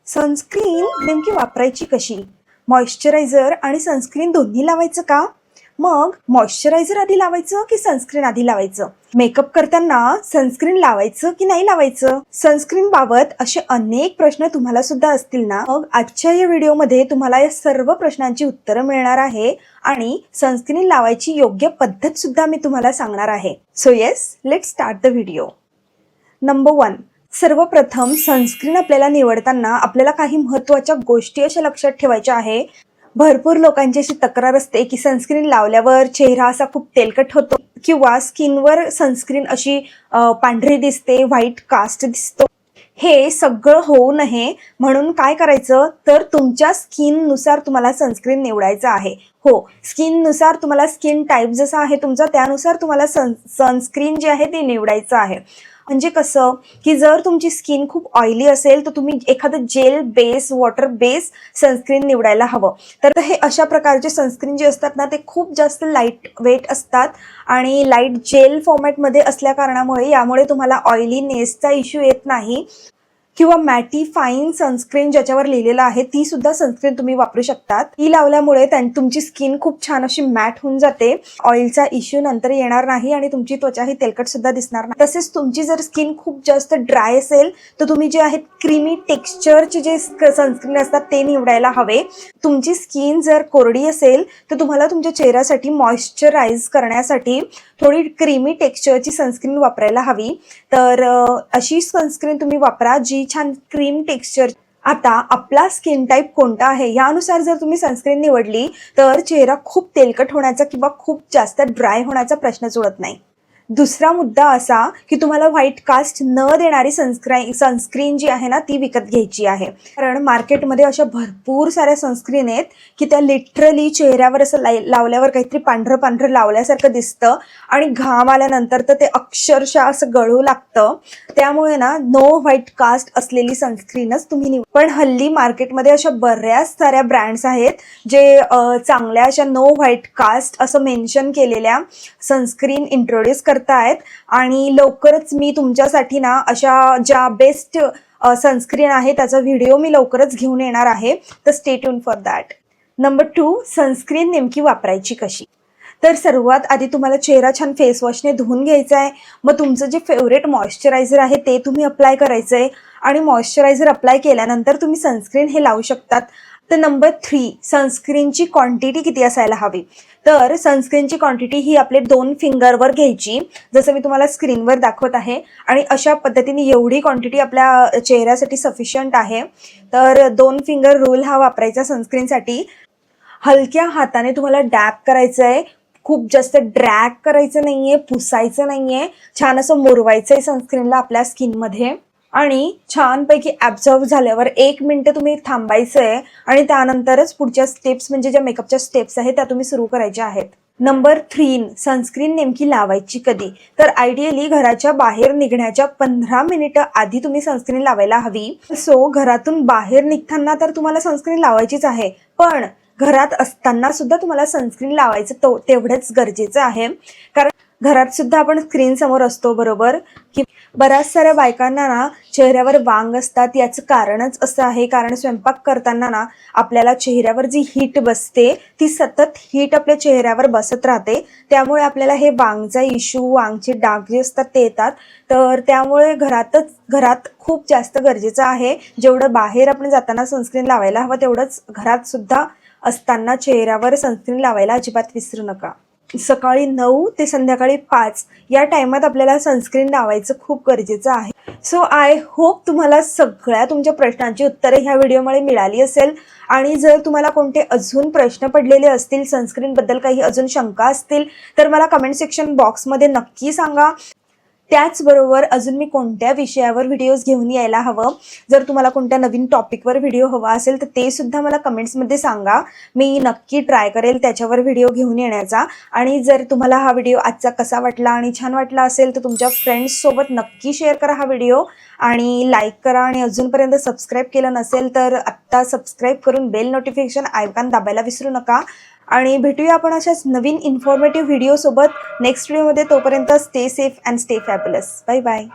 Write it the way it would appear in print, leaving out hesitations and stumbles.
Sunscreen नेमकी वापरायची कशी? मॉइश्चरायझर आणि सनस्क्रीन दोन्ही लावायचं का? मग मॉइश्चरायझर आधी लावायचं की सनस्क्रीन आधी लावायचं? मेकअप करताना सनस्क्रीन लावायचं की नाही लावायचं? सनस्क्रीन बाबत असे अनेक प्रश्न तुम्हाला सुद्धा असतील ना? मग आजच्या या व्हिडिओमध्ये तुम्हाला या सर्व प्रश्नांची उत्तरं मिळणार आहे आणि सनस्क्रीन लावायची योग्य पद्धत सुद्धा मी तुम्हाला सांगणार आहे. So yes, let's start the video. Number 1, सर्वप्रथम सनस्क्रीन आपल्याला निवडताना आपल्याला काही महत्त्वाच्या गोष्टी अशा लक्षात ठेवायच्या आहे. भरपूर लोकांची अशी तक्रार असते की सनस्क्रीन लावल्यावर चेहरा असा खूप तेलकट होतो किंवा स्किनवर सनस्क्रीन अशी पांढरी दिसते, व्हाईट कास्ट दिसतो. हे सगळं होऊ नये म्हणून काय करायचं तर तुमच्या स्किननुसार तुम्हाला सनस्क्रीन निवडायचं आहे. हो, स्किननुसार तुम्हाला स्किन टाईप जसा आहे तुमचा त्यानुसार तुम्हाला सनस्क्रीन जे आहे ते निवडायचं आहे. म्हणजे कसं की जर तुमची स्किन खूप ऑइली असेल तर तुम्ही एखादं gel base, water base sunscreen निवडायला हवं. तर हे अशा प्रकारचे सनस्क्रीन जे असतात ना ते खूप जास्त लाईट वेट असतात आणि लाईट जेल फॉर्मॅटमध्ये असल्या कारणामुळे यामुळे तुम्हाला ऑइलीनेसचा इश्यू येत नाही. किंवा मॅटिफाईन सनस्क्रीन ज्याच्यावर लिहिलेलं आहे ती सुद्धा सनस्क्रीन तुम्ही वापरू शकतात. ती लावल्यामुळे तुमची स्किन खूप छान अशी मॅट होऊन जाते. ऑइलचा इश्यू नंतर येणार नाही आणि तुमची त्वचा ही तेलकट सुद्धा दिसणार नाही. तसेच तुमची जर स्किन खूप जास्त ड्राय असेल तर तुम्ही जे आहेत क्रीमी टेक्स्चरचे जे सनस्क्रीन असतात ते निवडायला हवे. तुमची स्किन जर कोरडी असेल तर तुम्हाला तुमच्या चेहऱ्यासाठी मॉइश्चराईज करण्यासाठी थोडी क्रीमी टेक्स्चरची सनस्क्रीन वापरायला हवी. तर अशी सनस्क्रीन तुम्ही वापरा जी छान क्रीम टेक्स्चर. आता आपला स्किन टाईप कोणता आहे यानुसार जर तुम्ही सनस्क्रीन निवडली तर चेहरा खूप तेलकट होण्याचा किंवा खूप जास्त ड्राय होण्याचा प्रश्नच उरत नाही. दुसरा मुद्दा असा की तुम्हाला व्हाईट कास्ट न देणारी सनस्क्रीन जी आहे ना ती विकत घ्यायची आहे. कारण मार्केटमध्ये अशा भरपूर साऱ्या सनस्क्रीन आहेत की त्या लिटरली चेहऱ्यावर असं लावल्यावर काहीतरी पांढरं पांढरं लावल्यासारखं दिसतं आणि घाम आल्यानंतर तर ते अक्षरशः असं गळू लागतं. त्यामुळे ना नो व्हाईट कास्ट असलेली सनस्क्रीनच तुम्ही पण हल्ली मार्केटमध्ये अशा बऱ्याच साऱ्या ब्रँड्स आहेत जे चांगल्या अशा नो व्हाईट कास्ट असं मेन्शन केलेल्या सनस्क्रीन इंट्रोड्यूस करतायत आणि लवकरच मी तुमच्यासाठी ना अशा ज्या बेस्ट सनस्क्रीन आहे त्याचा व्हिडिओ मी लवकरच घेऊन येणार आहे. तर stay tune for that. Number 2, sunscreen नेमकी वापरायची कशी? तर सर्वात आधी तुम्हाला चेहरा छान फेसवॉशने धुवून घ्यायचा आहे. मग तुमचं जे फेवरेट मॉइश्चरायझर आहे ते तुम्ही अप्लाय करायचं आहे आणि मॉइश्चरायझर अप्लाय केल्यानंतर तुम्ही सनस्क्रीन हे लावू शकतात. तर नंबर 3, सनस्क्रीनची क्वांटिटी किती असायला हवी? तर सनस्क्रीनची क्वांटिटी ही आपले 2 फिंगरवर घ्यायची जसं मी तुम्हाला स्क्रीनवर दाखवत आहे आणि अशा पद्धतीने एवढी क्वांटिटी आपल्या चेहऱ्यासाठी सफिशियंट आहे. तर 2 फिंगर रूल हा वापरायचा सनस्क्रीनसाठी. हलक्या हाताने तुम्हाला डॅब करायचं आहे. खूप जास्त ड्रॅग करायचं नाहीये, पुसायचं नाहीये, छान असं मुरवायचं आहे सनस्क्रीनला आपल्या स्किनमध्ये आणि छानपैकी ॲब्झॉर्ब झाल्यावर 1 मिनिट तुम्ही थांबायचं आहे आणि त्यानंतरच पुढच्या स्टेप्स म्हणजे ज्या मेकअपच्या स्टेप्स आहेत त्या तुम्ही सुरू करायच्या आहेत. नंबर 3, सनस्क्रीन नेमकी लावायची कधी? तर आयडियली घराच्या बाहेर निघण्याच्या 15 मिनिटं आधी तुम्ही सनस्क्रीन लावायला हवी. सो घरातून बाहेर निघताना तर तुम्हाला सनस्क्रीन लावायचीच आहे पण घरात असताना सुद्धा तुम्हाला सनस्क्रीन लावायचं तेवढंच गरजेचं आहे. कारण घरात सुद्धा आपण स्क्रीन समोर असतो बरोबर की बऱ्याच साऱ्या बायकांना ना चेहऱ्यावर वांग असतात. याचं कारणच असं आहे कारण स्वयंपाक करताना ना आपल्याला चेहऱ्यावर जी हीट बसते ती सतत हीट आपल्या चेहऱ्यावर बसत राहते. त्यामुळे आपल्याला हे वांगचा इश्यू, वांगचे डाग जे असतात ते येतात. तर त्यामुळे घरात खूप जास्त गरजेचं आहे. जेवढं बाहेर आपण जाताना सनस्क्रीन लावायला हवं तेवढंच घरात सुद्धा असताना चेहऱ्यावर सनस्क्रीन लावायला अजिबात विसरू नका. सकाळी 9 ते संध्याकाळी 5 या टायमात आपल्याला सनस्क्रीन लावायचं खूप गरजेचं आहे. सो आय होप तुम्हाला सगळ्या तुमच्या प्रश्नांची उत्तरे ह्या व्हिडिओमुळे मिळाली असेल आणि जर तुम्हाला कोणते अजून प्रश्न पडलेले असतील, सनस्क्रीनबद्दल काही अजून शंका असतील तर मला कमेंट सेक्शन बॉक्समध्ये नक्की सांगा. त्याचबरोबर अजून मी कोणत्या विषयावर व्हिडिओज घेऊन यायला हवं, जर तुम्हाला कोणत्या नवीन टॉपिकवर व्हिडिओ हवा असेल तर ते सुद्धा मला कमेंट्समध्ये सांगा. मी नक्की ट्राय करेल त्याच्यावर व्हिडिओ घेऊन येण्याचा. आणि जर तुम्हाला हा व्हिडिओ आजचा कसा वाटला आणि छान वाटला असेल तर तुमच्या फ्रेंड्ससोबत नक्की शेअर करा हा व्हिडिओ आणि लाईक करा. आणि अजूनपर्यंत सबस्क्राईब केलं नसेल तर आत्ता सबस्क्राईब करून बेल नोटिफिकेशन आयकॉन दाबायला विसरू नका. आणि भेटूया आपण अशाच नवीन इन्फॉर्मेटिव्ह व्हिडिओ सोबत नेक्स्ट व्हिडिओमध्ये. तोपर्यंत stay safe and stay fabulous. Bye bye.